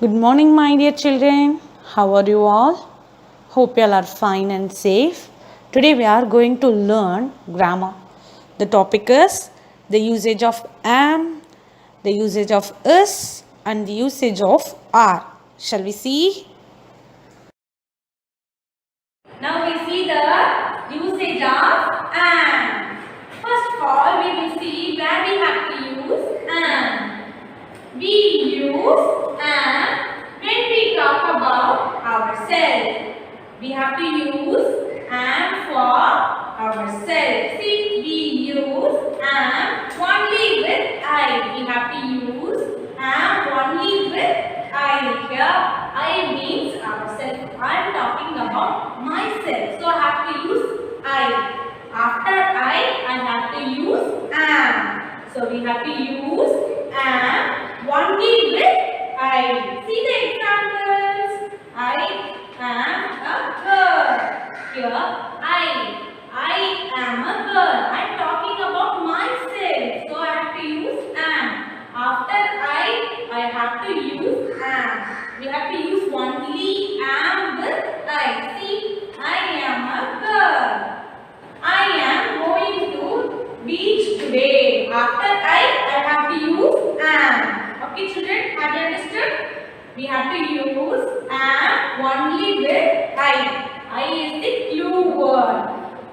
Good morning, my dear children. How are you all? Hope you all are fine and safe. Today we are going to learn grammar. The topic is the usage of am, the usage of is, and the usage of are. Shall we see? Now we see the usage of am. First of all, we will see where we have to use am. We use am when we talk about ourselves. We have to use am for ourselves. See, we use am only with I. We have to use am only with I. Here, I means ourselves. I am talking about myself. So, I have to use I. After I have to use am. So, we have to use am only with I. See the examples. I am a girl. Here, I am a girl. I am talking about myself. So, I have to use am. After I have to use am. We have to use only am with I. See, I am a girl. I am going to beach today. After I have to use am. Okay, children, have you understood? We have to use am only with I. I is the clue word.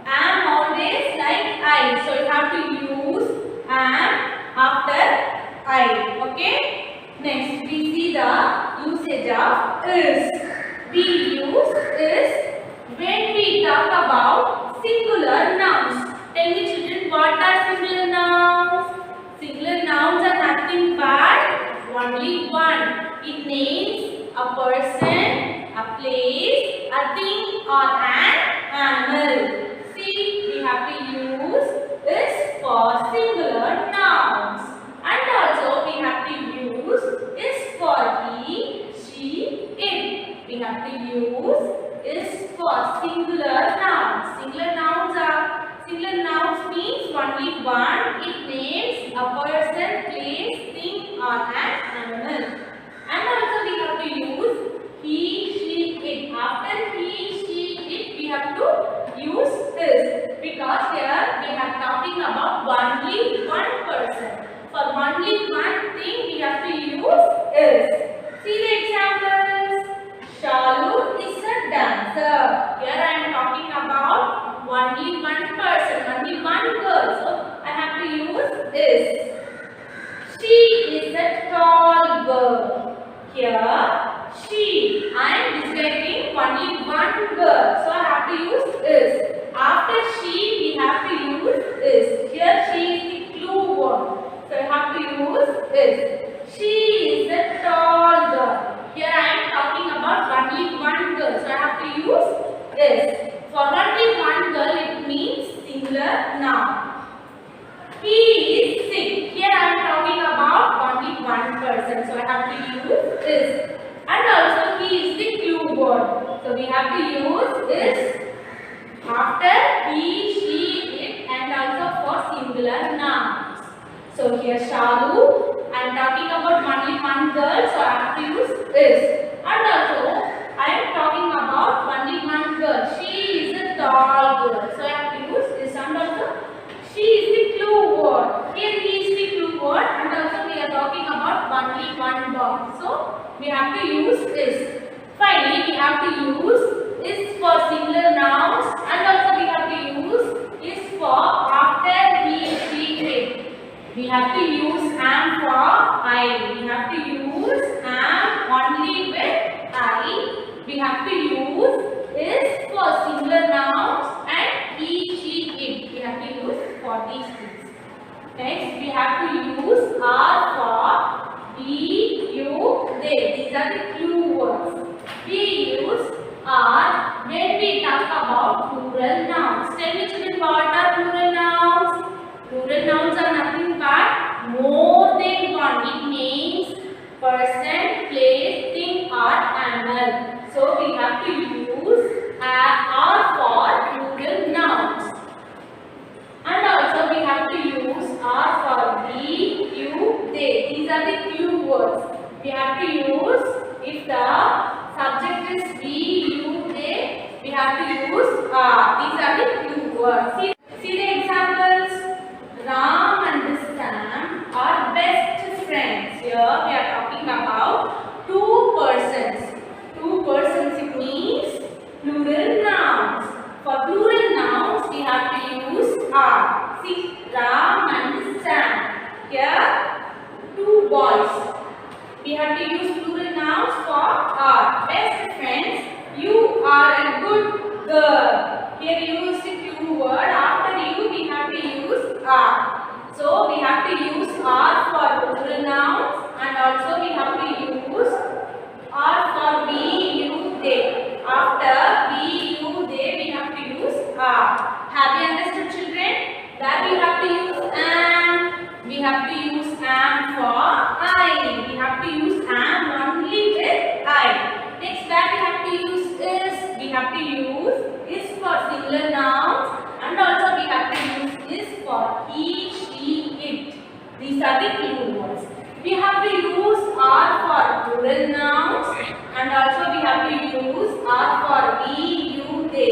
Am always like I. So you have to use am after I. Okay. Next, we see the usage of is. We use is when we talk about singular nouns. Tell me children, what are singular nouns? Singular nouns are nothing but only one. It names a person, a place, a thing or an animal. See, we have to use is for singular nouns. And also we have to use is for he, she, it. We have to use is for singular nouns. Singular nouns means only one. It names a person, place, thing or an animal. And also we have to use he, she, it. After he, she, it, we have to use is, because here we are talking about only one person. For only one thing we have to use is. See the examples. Shalu is a dancer. Here I am talking about only one person, only one girl. So I have to use is. She is a tall girl. Here, she. I am describing only one girl. So I have to use is. After she, we have to use is. Here, she is the clue word. So I have to use is. She is a tall girl. Here I am talking about only one girl. So I have to use is. For only one girl, it means singular noun. He is sick. Here I am talking about only one person. So I have to use is. And also he is the clue word. So we have to use is after he, she, it, and also for singular nouns. So here Shalu, I am talking about only one girl. So I have to use is. And also I am talking about only one girl. She is a tall girl. So I have to use is. And also she is the clue word. Here he is the clue word, and also we are talking about only one dog. So we have to use is. Finally, we have to use is for singular nouns, and also we have to use is for after he, she, it. We have to use am for I. We have to use am only with I. We have to use is for singular nouns and he, she, it. We have to use for these things. Next, we have to use are for he, you, they. These are the clue words. We use are when we talk about plural nouns. Tell me children, what are plural nouns? Plural nouns are nothing but more than one. It names person, place, thing or animal. So we have to use are for plural nouns. And also we have to use are for we, you, they. These are the clue words. We have to use words. See the examples. Ram and Sam are best friends. Here we are talking about two persons. Two persons, it means plural nouns. For plural nouns we have to use are. See, Ram and Sam. Here two boys. We have to use plural nouns for are. Best friends, you are a good girl. Here we use the two word. After you we have to use are. So we have to use are for plural nouns, and also we have to use are for we, you, they. After we, you, they we have to use are. Have you understood, children? That we have to use am. We have to use am for I. We have to use am only with I. Next, that we have to use is. We have to use is for singular nouns, and also we have to use is for he, she, it. These are the clue words. We have to use are for plural nouns, and also we have to use are for we, you, they.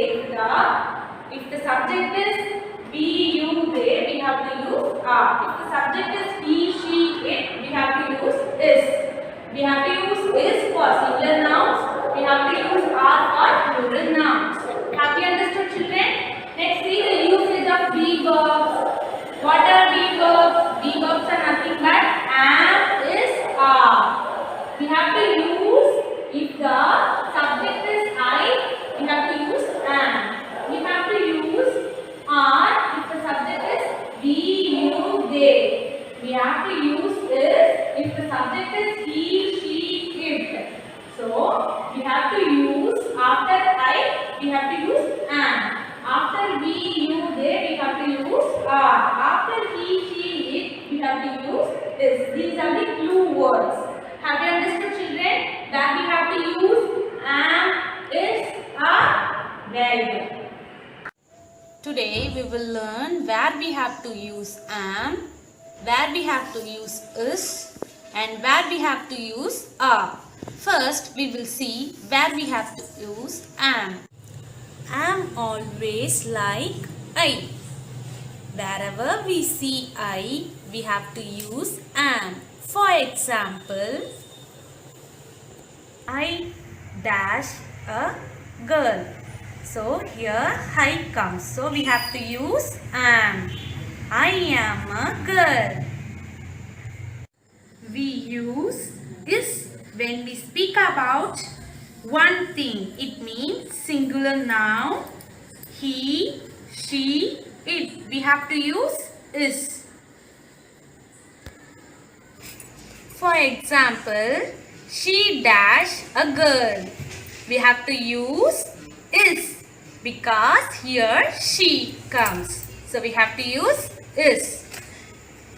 If the subject is we, you, they, we have to use are. If the subject is he, she, it, we have to use is. We have to use is for singular nouns. We have to use are for plural nouns. Have you understood, children? Next, see the usage of be verbs. What are be verbs? Be verbs are nothing but am, is, are. We have to use, if the subject is I, we have to use am. We have to use are if the subject is we, you, they. We have to use is if the subject is he, she, it. So we have to use after I, we have to use am. After we, you, they, we have to use are. After he, she, it, we have to use is. These are the clue words. Have you understood, children? That we have to use am, is, are. Very good. Today we will learn where we have to use am, where we have to use is, and where we have to use are. First we will see where we have to use am. Am always like I. Wherever we see I, we have to use am. For example, I dash a girl. So here I comes. So we have to use am. I am a girl. We use is when we speak about one thing. It means singular noun. He, she, it. We have to use is. For example, she dash a girl. We have to use is because here she comes. So we have to use is.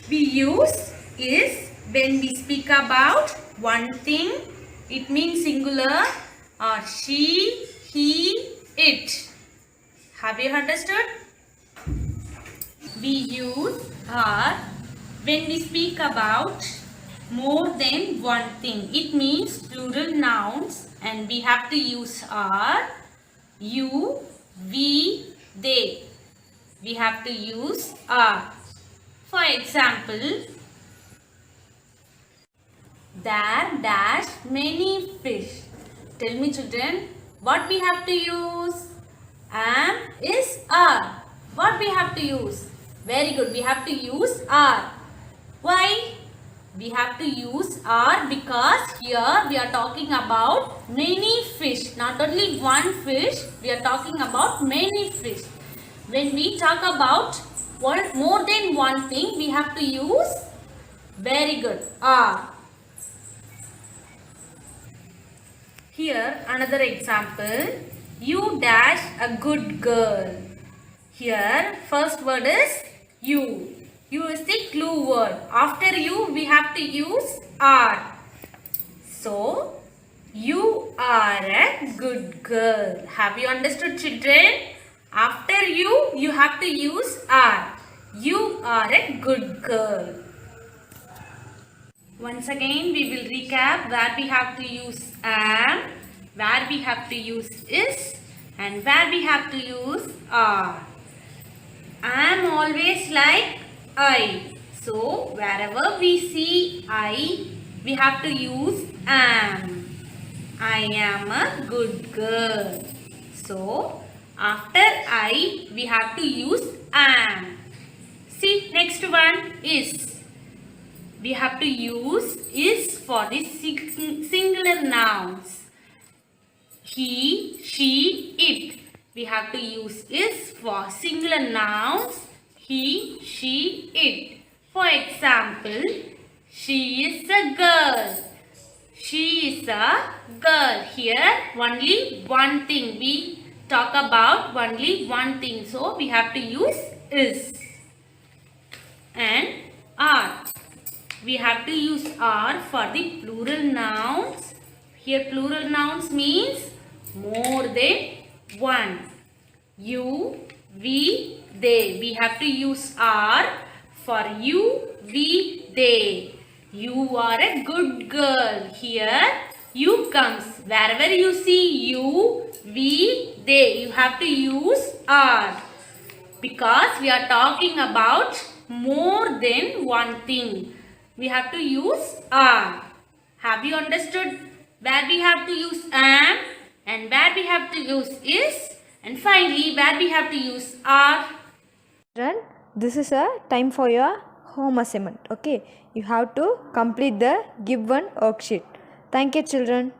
We use is when we speak about one thing. It means singular or she, he, it. Have you understood? We use are when we speak about more than one thing. It means plural nouns, and we have to use are, you, we, they. We have to use are. For example, there dash many fish. Tell me, children, what we have to use? Am, is, are. What we have to use? Very good. We have to use are. Why? We have to use are because here we are talking about many fish. Not only one fish, we are talking about many fish. When we talk about more than one thing, we have to use, very good, are. Here another example, you dash a good girl. Here first word is you. You is the clue word. After you we have to use are. So you are a good girl. Have you understood, children? After you have to use are. You are a good girl. Once again we will recap where we have to use am, where we have to use is, and where we have to use are. I am always like I. So wherever we see I, we have to use am. I am a good girl. So after I, we have to use am. See, next one is. We have to use is for the singular nouns. He, she, it. We have to use is for singular nouns. He, she, it. For example, she is a girl. She is a girl. Here only one thing. We talk about only one thing. So we have to use is and are. We have to use are for the plural nouns. Here plural nouns means more than one. You, we, they. We have to use are for you, we, they. You are a good girl. Here you comes. Wherever you see you, we, they. You have to use are. Because we are talking about more than one thing. We have to use are. Have you understood where we have to use am and where we have to use is and finally where we have to use are? Children, this is a time for your home assignment. Okay, you have to complete the given worksheet. Thank you, children.